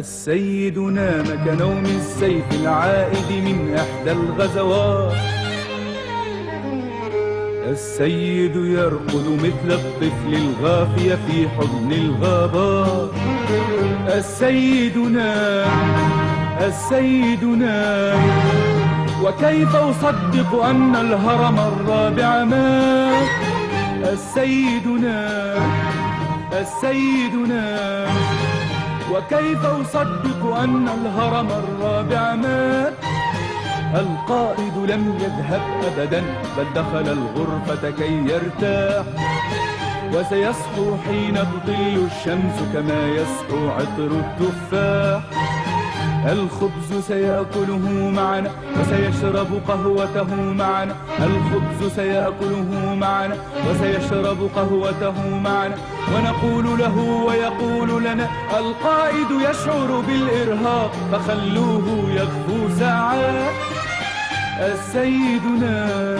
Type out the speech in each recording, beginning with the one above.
سيدنا كنوم السيف العائد من إحدى الغزوات. السيد يرقد مثل الطفل الغافي في حضن الغابات. السيدنا وكيف أصدق أن الهرم الرابع مات. السيدنا وكيف أصدق أن الهرم الرابع مات. القائد لم يذهب أبدا بل دخل الغرفة كي يرتاح، وسيصحو حين تطل الشمس كما يصحو عطر التفاح. الخبز سيأكله معنا وسيشرب قهوته معنا. الخبز سيأكله معنا وسيشرب قهوته معنا، ونقول له ويقول لنا القائد يشعر بالإرهاق فخلوه يغفو ساعات. السيدنا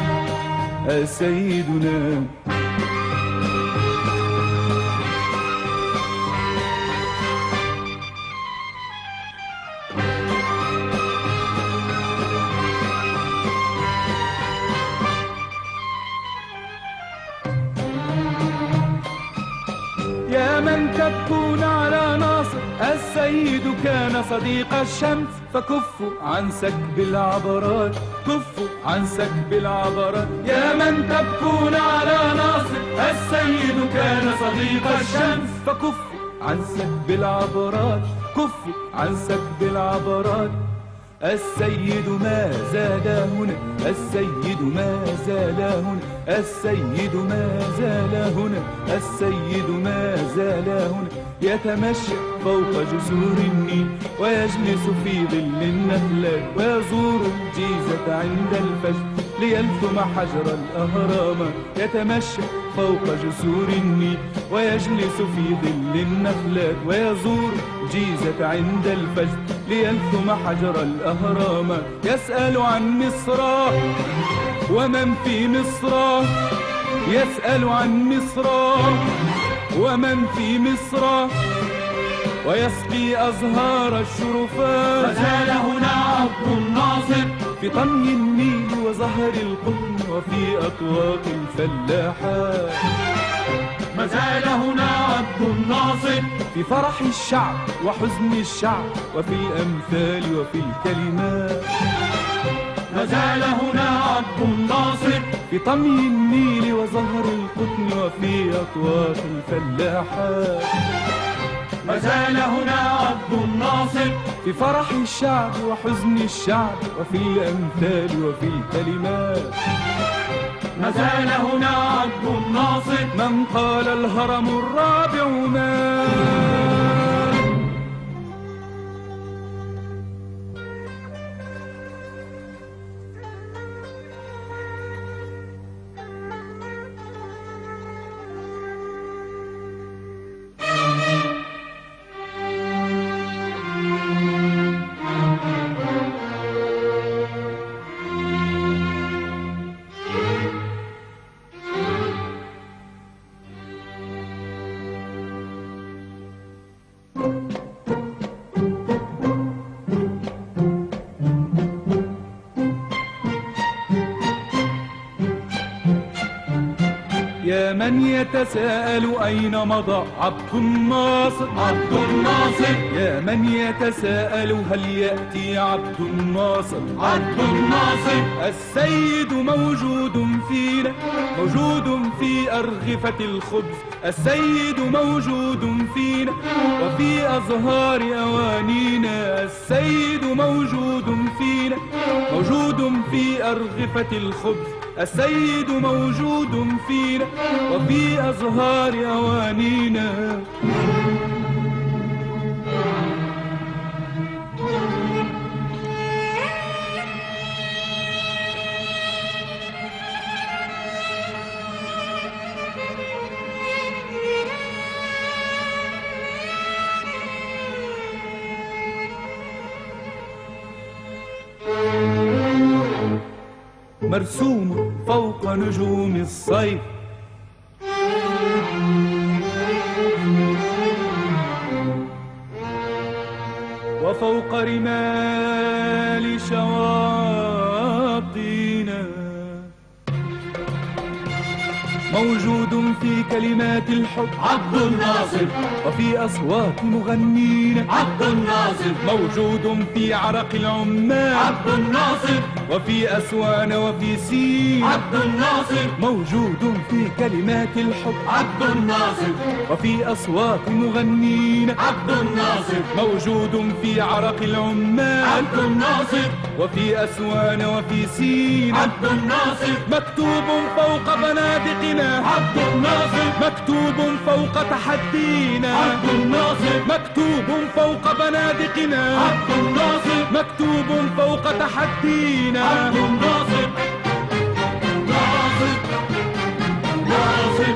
يا من تبكون على ناصر، السيد كان صديق الشمس، فكفوا عن سكب العبرات، كفوا عن سكب العبرات. يا من تبكون على ناصر، السيد كان صديق الشمس، فكفوا عن سكب العبرات، كفوا عن سكب العبرات. السيد ما زال هنا، السيد ما زال هنا، السيد ما زال هنا، السيد ما زال هنا. يتمشى فوق جسور النيل ويجلس في ظل النخلات، ويزور الجيزة عند الفجر ليلثم حجر الأهرامات. يتمشى فوق جسور النيل ويجلس في ظل النخلات، ويزور الجيزة عند الفجر ليلثم حجر الأهرامات. يسأل عن مصر ومن في مصر، يسأل عن مصر ومن في مصر، ويسقي أزهار الشرفات. فزال هنا عبد الناصر في طمي النيل وزهر القطن وفي أطواق الفلاحات. ما زال هنا عبد الناصر في فرح الشعب وحزن الشعب وفي الأمثال وفي الكلمات. ما زال هنا عبد الناصر في طمي النيل وزهر القطن وفي أطواق الفلاحات. ما زال هنا عبد الناصر في فرح الشعب وحزن الشعب وفي الأمثال وفي الكلمات. ما زال هنا عبد الناصر من قال الهرم الرابع مات. من يتساءل أين مضى عبد الناصر؟ عبد الناصر يا من يتساءل هل يأتي عبد الناصر؟ عبد الناصر السيد موجود فينا، موجود في أرغفة الخبز. السيد موجود فينا وفي أزهار أوانينا. السيد موجود فينا، موجود في أرغفة الخبز. السيد موجود فينا وفي أزهار أوانينا. مرسوم فوق نجوم الصيف، وفوق رمال شواطئنا. موجود في كلمات الحب عبد الناصر، وفي أصوات مغنينا. عبد الناصر موجود في عرق العمال. عبد الناصر وفي أسوان وفي سين. عبد الناصر موجود في كلمات الحب عبد الناصر وفي أصوات مغنينا. عبد الناصر موجود في عرق العمال. عبد الناصر وفي أسوان وفي سين. عبد الناصر مكتوب فوق بنادقنا. عبد الناصر مكتوب فوق تحدينا. عبد الناصر مكتوب فوق بنادقنا. عبد الناصر مكتوب فوق تحدينا. عبد الناصر ناصر ناصر